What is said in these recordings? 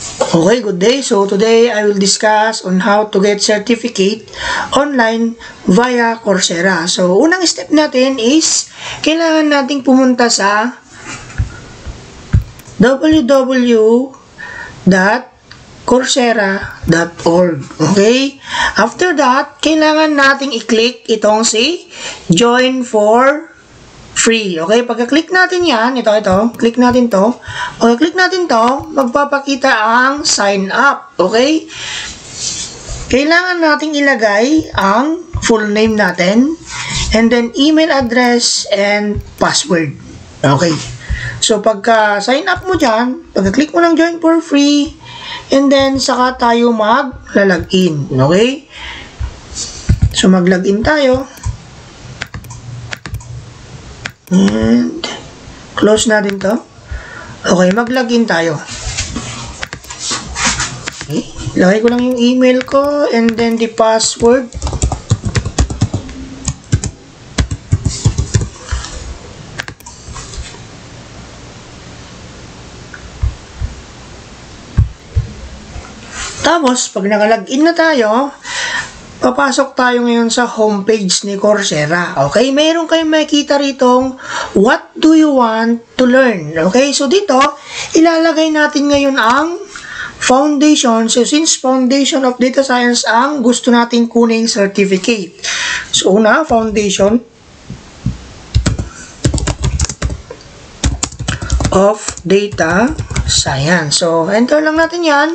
Okay, good day. So today I will discuss on how to get certificate online via Coursera. So unang step natin is kailangan nating pumunta sa www.coursera.org. Okay? After that, kailangan nating i-click itong si Join for Free. Okay? Pagka-click natin yan, ito, click natin to. Pagka-click natin to, magpapakita ang sign up. Okay? Kailangan nating ilagay ang full name natin and then email address and password. Okay? So, pagka-sign up mo dyan, pagka-click mo ng Join for Free, and then saka tayo mag-login. Okay? So, mag-login tayo. And close natin to. Okay, mag-login tayo. Okay, lagay ko lang yung email ko and then the password. Tapos, pag naka-login na tayo, papasok tayo ngayon sa homepage ni Coursera. Okay? Mayroon kayong makikita ritong what do you want to learn? Okay? So, dito, ilalagay natin ngayon ang foundation. So, since foundation of data science ang gusto nating kuning certificate. So, una, foundation of data science. So, enter lang natin yan.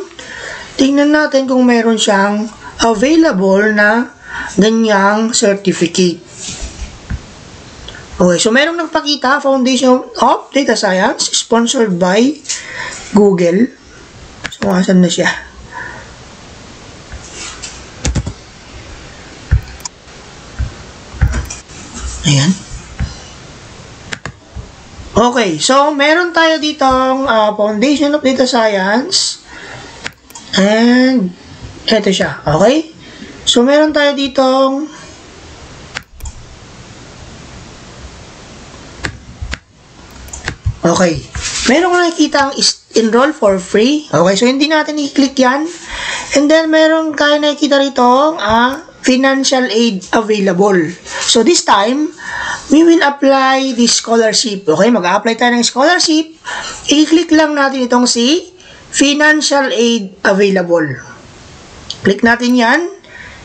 Tingnan natin kung meron siyang available na ganyang certificate. Okay, so merong nagpakita, Foundation of Data Science, sponsored by Google. So, asan na siya? Ayan. Okay, so meron tayo ditong Foundation of Data Science and ito siya, okay? So, meron tayo ditong okay. Meron ko nakikita ang enroll for free. Okay, so hindi natin i-click yan. And then, meron kayo nakikita rito financial aid available. So, this time, we will apply the scholarship. Okay, mag-a-apply tayo ng scholarship. I-click lang natin itong si financial aid available. Click natin yan.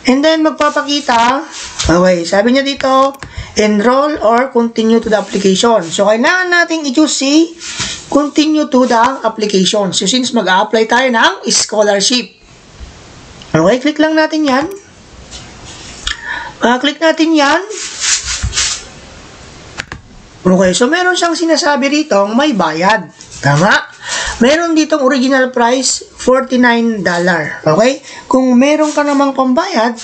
And then, magpapakita. Okay, sabi niya dito, enroll or continue to the application. So, kailangan natin i-choose si continue to the application. So, since mag-a-apply tayo ng scholarship. Okay, click lang natin yan. Click natin yan. Okay, so meron siyang sinasabi rito, may bayad. Tama? Meron ditong original price, $49. Okay? Kung meron ka namang pambayad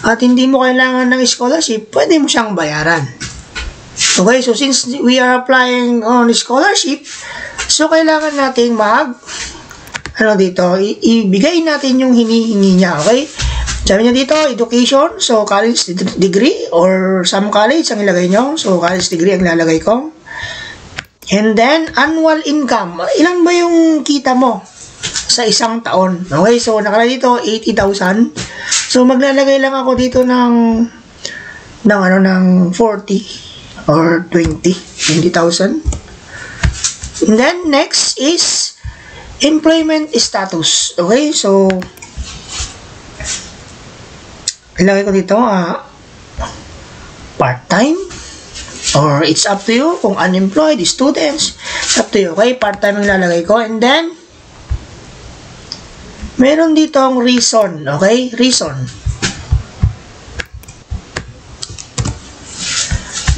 at hindi mo kailangan ng scholarship, pwede mo siyang bayaran. Okay? So, since we are applying on scholarship, so kailangan nating ibigay natin yung hinihingi niya. Okay? Sabi niya dito, education, so college degree or some college ang ilagay nyo. So, college degree ang ilalagay ko. And then, annual income. Ilan ba yung kita mo sa isang taon? Okay, so nakalagay dito, 80,000. So, maglalagay lang ako dito ng 40 or 20,000. And then, next is employment status. Okay, so, ilagay ko dito, part-time. Or it's up to you kung unemployed, students. It's up to you. Okay, part-time ang lalagay ko. And then, meron dito ang reason. Okay, reason.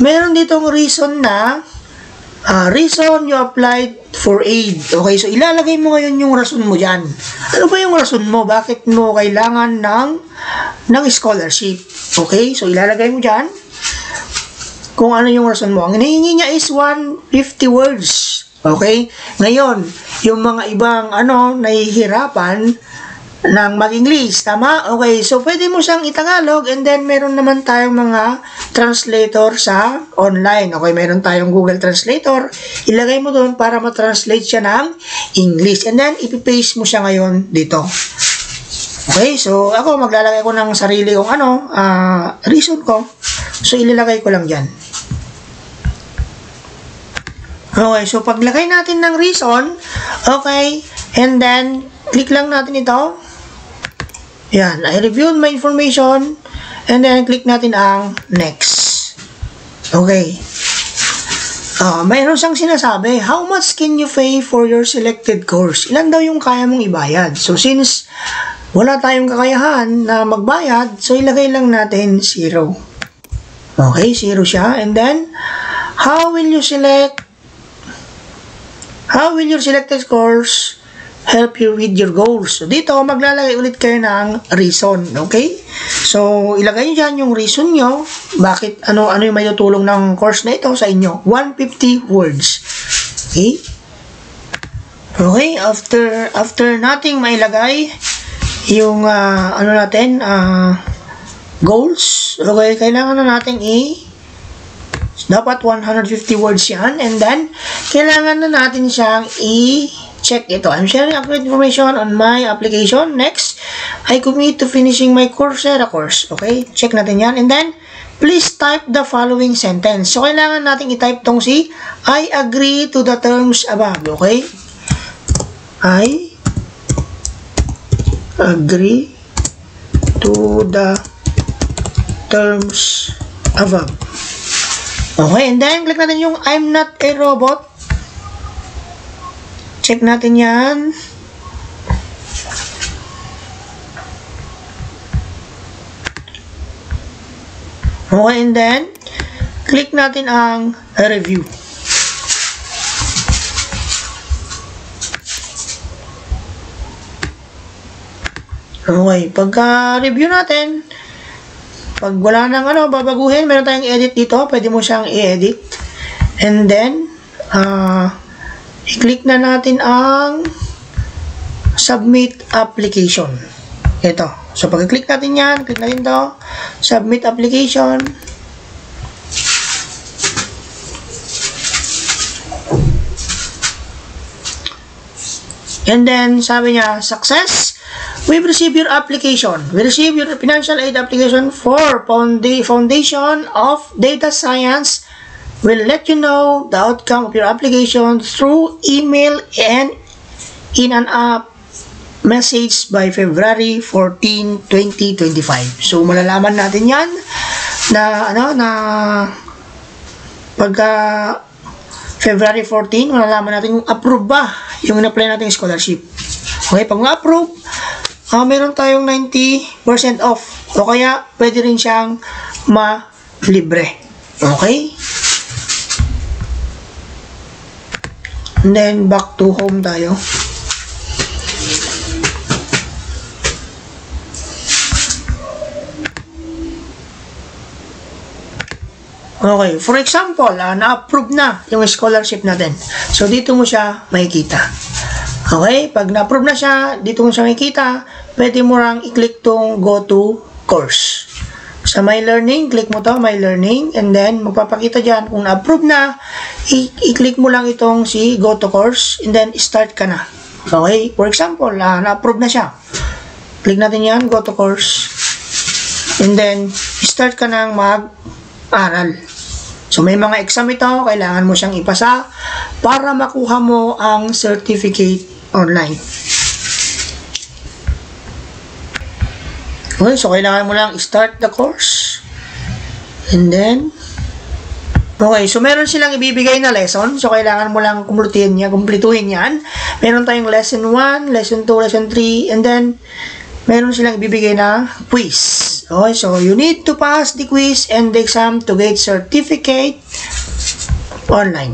Meron dito ang reason na reason you applied for aid. Okay, so ilalagay mo ngayon yung rason mo dyan. Ano ba yung rason mo? Bakit mo kailangan ng scholarship? Okay, so ilalagay mo dyan kung ano yung rason mo. Ang hinihingi niya is 150 words. Okay? Ngayon, yung mga ibang nahihirapan, ng mag-English, tama? Okay, so pwede mo siyang itagalog and then meron naman tayong mga translator sa online. Okay, meron tayong Google Translator. Ilagay mo doon para ma-translate siya ng English and then ipipaste mo siya ngayon dito. Okay, so ako maglalagay ko ng sarili kong reason ko. So ilalagay ko lang dyan. Okay, so paglagay natin ng reason, okay, and then click lang natin ito. Yan, I reviewed my information and then click natin ang next. Okay. Mayroon siyang sinasabi, how much can you pay for your selected course? Ilan daw yung kaya mong ibayad? So since wala tayong kakayahan na magbayad, so ilagay lang natin 0. Okay, 0 siya. And then, how will your selected course help you with your goals? So, dito, maglalagay ulit kayo ng reason. Okay? So, ilagay nyo dyan yung reason nyo. Bakit, ano yung may tutulong ng course na ito sa inyo? 150 words. Okay? Okay, after nating mailagay yung, goals. Okay, kailangan na nating dapat 150 words yan. And then, kailangan na natin siyang check ito. I'm sharing accurate information on my application. Next, I commit to finishing my Coursera course. Okay? Check natin yan. And then, please type the following sentence. So, kailangan natin i-type tong si I agree to the terms above. Okay? I agree to the terms above. Okay? And then, click natin yung I'm not a robot. Check natin yan. Okay, and then, click natin ang review. Okay, pagka-review natin, pag wala nang babaguhin, meron tayong edit dito. Pwede mo siyang i-edit. And then, i-click na natin ang submit application. Ito. So, pag-click natin yan, click natin to, submit application. And then, sabi niya, success. We've received your application. We received your financial aid application for Foundation of Data Science. We'll let you know the outcome of your application through email and in an app message by February 14, 2025. So, malalaman natin yan na pagka February 14, malalaman natin kung approve ba yung in-apply natin scholarship. Okay, pag ma-approve, meron tayong 90% off. O kaya, pwede rin siyang ma-libre. Okay? And then, back to home tayo. Okay, for example, na-approve na yung scholarship natin. So, dito mo siya makikita. Okay, pag na-approve na siya, dito mo siya makikita, pwede mo lang i-click tong go to course. Sa My Learning, click mo to, My Learning, and then magpapakita dyan kung na-approve na, i-click mo lang itong si Go to Course, and then start ka na. Okay? For example, na-approve na siya. Click natin yan, Go to Course, and then start ka nang mag-aral. So, may mga exam ito, kailangan mo siyang ipasa para makuha mo ang certificate online. Okay, so kailangan mo lang start the course. And then, okay, so meron silang ibibigay na lesson. So, kailangan mo lang kumpletuhin yan. Meron tayong lesson 1, lesson 2, lesson 3, and then, meron silang ibibigay na quiz. Okay, so you need to pass the quiz and the exam to get certificate online.